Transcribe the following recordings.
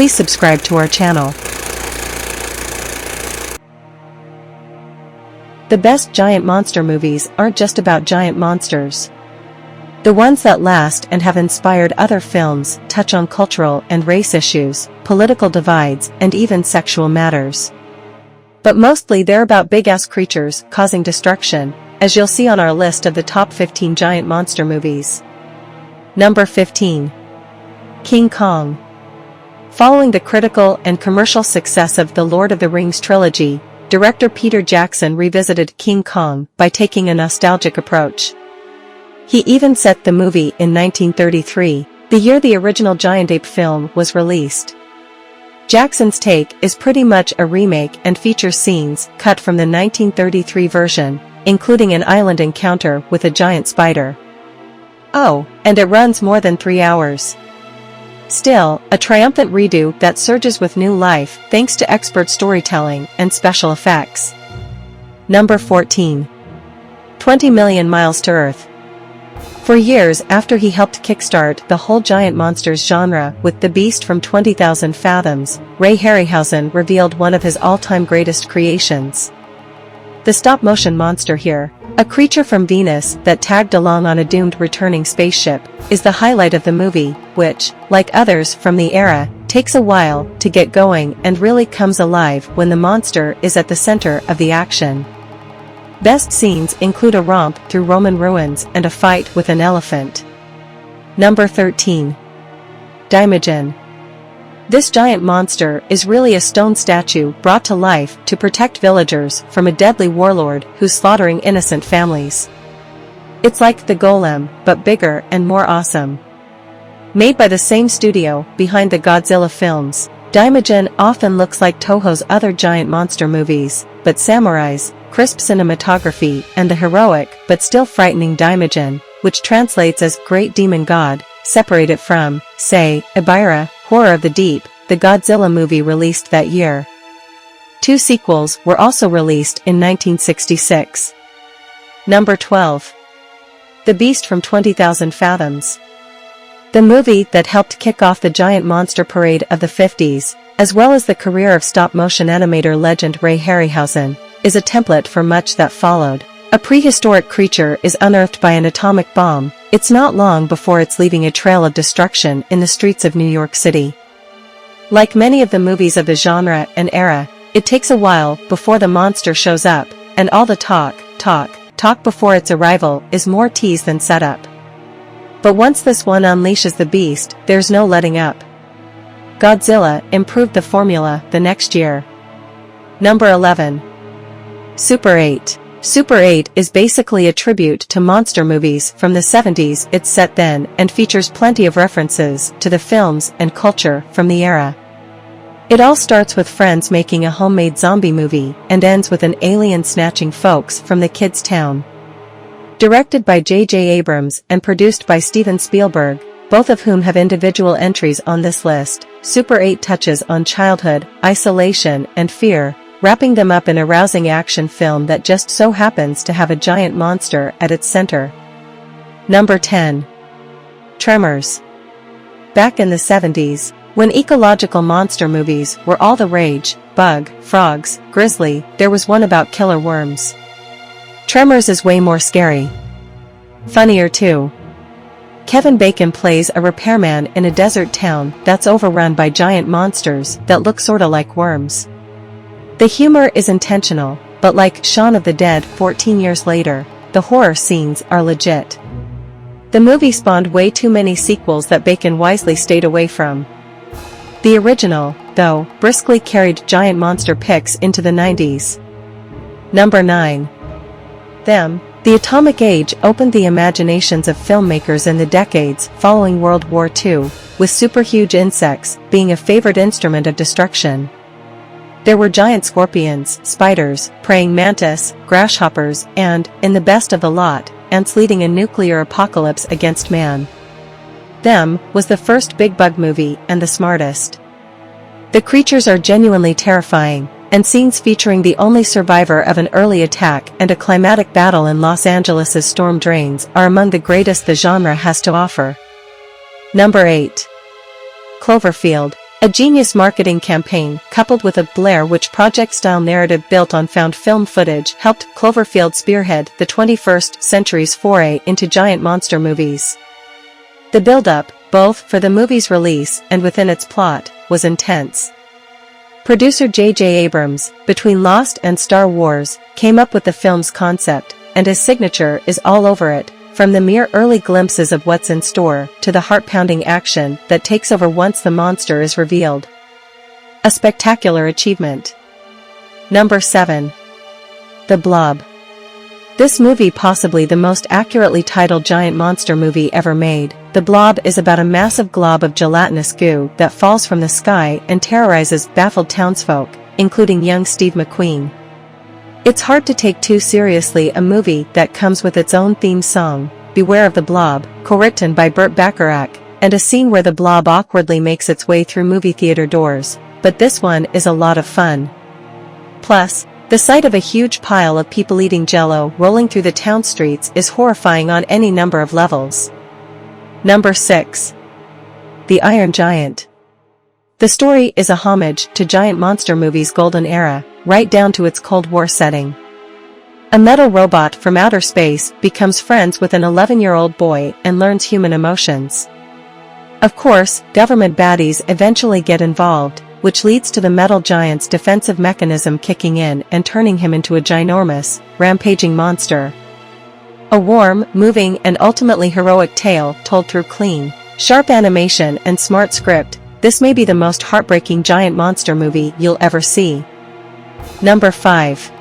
please subscribe to our channel. The best giant monster movies aren't just about giant monsters. The ones that last and have inspired other films touch on cultural and race issues, political divides, and even sexual matters. But mostly they're about big-ass creatures causing destruction, as you'll see on our list of the top 15 giant monster movies. Number 15. King Kong. Following the critical and commercial success of the Lord of the Rings trilogy, director Peter Jackson revisited King Kong by taking a nostalgic approach. He even set the movie in 1933, the year the original Giant Ape film was released. Jackson's take is pretty much a remake and features scenes cut from the 1933 version, including an island encounter with a giant spider. Oh, and it runs more than 3 hours. Still, a triumphant redo that surges with new life thanks to expert storytelling and special effects. Number 14. 20 Million Miles to Earth. For years after he helped kickstart the whole giant monsters genre with The Beast from 20,000 Fathoms, Ray Harryhausen revealed one of his all-time greatest creations. The stop-motion monster here, a creature from Venus that tagged along on a doomed returning spaceship, is the highlight of the movie, which, like others from the era, takes a while to get going and really comes alive when the monster is at the center of the action. Best scenes include a romp through Roman ruins and a fight with an elephant. Number 13. Daimajin. This giant monster is really a stone statue brought to life to protect villagers from a deadly warlord who's slaughtering innocent families. It's like the Golem, but bigger and more awesome. Made by the same studio behind the Godzilla films, Daimajin often looks like Toho's other giant monster movies, but samurais, crisp cinematography, and the heroic but still frightening Daimajin, which translates as Great Demon God, separate it from, say, Ibira, Horror of the Deep, the Godzilla movie released that year. 2 sequels were also released in 1966. Number 12. The Beast from 20,000 Fathoms. The movie that helped kick off the giant monster parade of the 50s, as well as the career of stop-motion animator legend Ray Harryhausen, is a template for much that followed. A prehistoric creature is unearthed by an atomic bomb. It's not long before it's leaving a trail of destruction in the streets of New York City. Like many of the movies of the genre and era, it takes a while before the monster shows up, and all the talk before its arrival is more tease than setup. But once this one unleashes the beast, there's no letting up. Godzilla improved the formula the next year. Number 11. Super 8. Super 8 is basically a tribute to monster movies from the 70s. It's set then and features plenty of references to the films and culture from the era. It all starts with friends making a homemade zombie movie and ends with an alien snatching folks from the kids' town. Directed by J.J. Abrams and produced by Steven Spielberg, both of whom have individual entries on this list, Super 8 touches on childhood, isolation, and fear, wrapping them up in a rousing action film that just so happens to have a giant monster at its center. Number 10. Tremors. Back in the 70s, when ecological monster movies were all the rage, bug, frogs, grizzly, there was one about killer worms. Tremors is way more scary. Funnier too. Kevin Bacon plays a repairman in a desert town that's overrun by giant monsters that look sorta like worms. The humor is intentional, but like Shaun of the Dead 14 years later, the horror scenes are legit. The movie spawned way too many sequels that Bacon wisely stayed away from. The original, though, briskly carried giant monster pics into the 90s. Number 9. Them. The atomic age opened the imaginations of filmmakers in the decades following World War II, with super-huge insects being a favorite instrument of destruction. There were giant scorpions, spiders, praying mantis, grasshoppers, and, in the best of the lot, ants leading a nuclear apocalypse against man. Them was the first big bug movie and the smartest. The creatures are genuinely terrifying, and scenes featuring the only survivor of an early attack and a climatic battle in Los Angeles' storm drains are among the greatest the genre has to offer. Number 8. Cloverfield. A genius marketing campaign, coupled with a Blair Witch Project-style narrative built on found film footage, helped Cloverfield spearhead the 21st century's foray into giant monster movies. The build-up, both for the movie's release and within its plot, was intense. Producer J.J. Abrams, between Lost and Star Wars, came up with the film's concept, and his signature is all over it, from the mere early glimpses of what's in store to the heart-pounding action that takes over once the monster is revealed. A spectacular achievement. Number 7. The Blob. This movie, possibly the most accurately titled giant monster movie ever made. The Blob is about a massive glob of gelatinous goo that falls from the sky and terrorizes baffled townsfolk, including young Steve McQueen. It's hard to take too seriously a movie that comes with its own theme song, Beware of the Blob, co-written by Burt Bacharach, and a scene where the blob awkwardly makes its way through movie theater doors, but this one is a lot of fun. Plus, the sight of a huge pile of people eating Jell-O rolling through the town streets is horrifying on any number of levels. Number 6. The Iron Giant. The story is a homage to giant monster movies' golden era, right down to its Cold War setting. A metal robot from outer space becomes friends with an 11-year-old boy and learns human emotions. Of course, government baddies eventually get involved, which leads to the metal giant's defensive mechanism kicking in and turning him into a ginormous, rampaging monster. A warm, moving, and ultimately heroic tale told through clean, sharp animation and smart script. This may be the most heartbreaking giant monster movie you'll ever see. Number 5.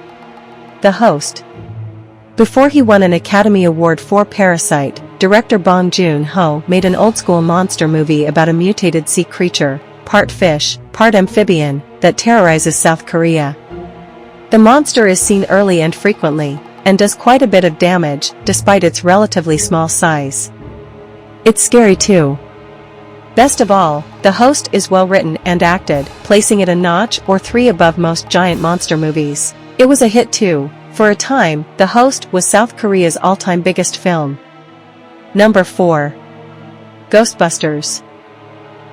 The Host. Before he won an Academy Award for Parasite, director Bong Joon-ho made an old-school monster movie about a mutated sea creature, part fish, part amphibian, that terrorizes South Korea. The monster is seen early and frequently, and does quite a bit of damage, despite its relatively small size. It's scary too. Best of all, The Host is well written and acted, placing it a notch or 3 above most giant monster movies. It was a hit too. For a time, The Host was South Korea's all-time biggest film. Number 4. Ghostbusters.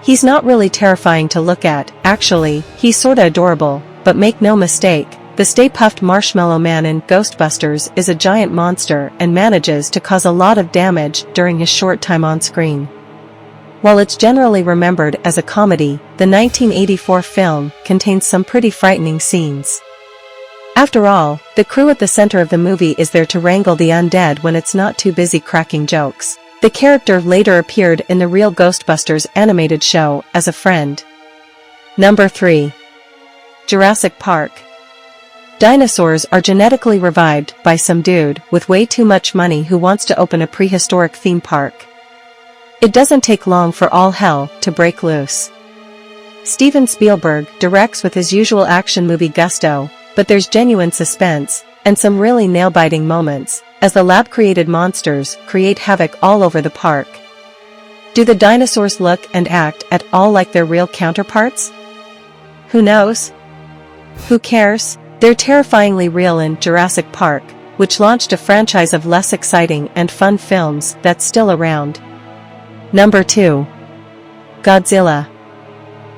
He's not really terrifying to look at, actually, he's sorta adorable, but make no mistake, the Stay Puft Marshmallow Man in Ghostbusters is a giant monster and manages to cause a lot of damage during his short time on screen. While it's generally remembered as a comedy, the 1984 film contains some pretty frightening scenes. After all, the crew at the center of the movie is there to wrangle the undead when it's not too busy cracking jokes. The character later appeared in the real Ghostbusters animated show as a friend. Number 3. Jurassic Park. Dinosaurs are genetically revived by some dude with way too much money who wants to open a prehistoric theme park. It doesn't take long for all hell to break loose. Steven Spielberg directs with his usual action movie gusto, but there's genuine suspense, and some really nail-biting moments, as the lab-created monsters create havoc all over the park. Do the dinosaurs look and act at all like their real counterparts? Who knows? Who cares? They're terrifyingly real in Jurassic Park, which launched a franchise of less exciting and fun films that's still around. Number 2. Godzilla.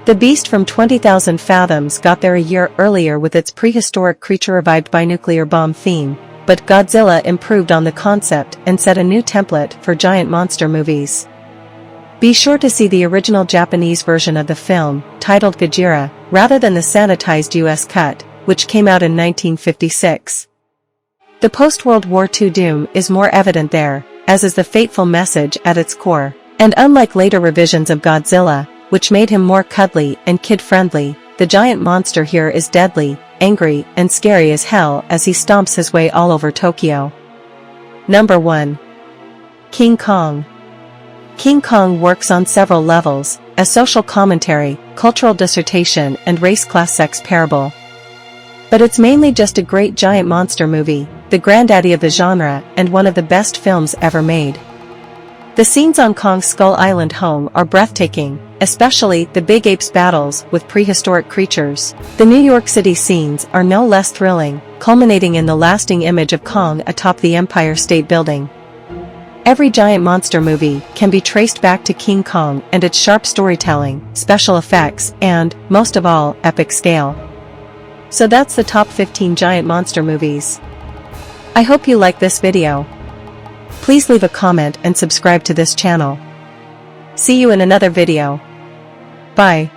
The beast from 20,000 Fathoms got there a year earlier with its prehistoric creature revived by nuclear bomb theme, but Godzilla improved on the concept and set a new template for giant monster movies. Be sure to see the original Japanese version of the film, titled Gojira, rather than the sanitized US cut, which came out in 1956. The post-World War II doom is more evident there, as is the fateful message at its core. And unlike later revisions of Godzilla, which made him more cuddly and kid-friendly, the giant monster here is deadly, angry, and scary as hell as he stomps his way all over Tokyo. Number 1. King Kong. King Kong works on several levels, a social commentary, cultural dissertation, and race-class sex parable. But it's mainly just a great giant monster movie, the granddaddy of the genre and one of the best films ever made. The scenes on Kong's Skull Island home are breathtaking, especially the big apes battles with prehistoric creatures. The New York City scenes are no less thrilling, culminating in the lasting image of Kong atop the Empire State Building. Every giant monster movie can be traced back to King Kong and its sharp storytelling, special effects, and, most of all, epic scale. So that's the top 15 giant monster movies. I hope you like this video. Please leave a comment and subscribe to this channel. See you in another video. Bye.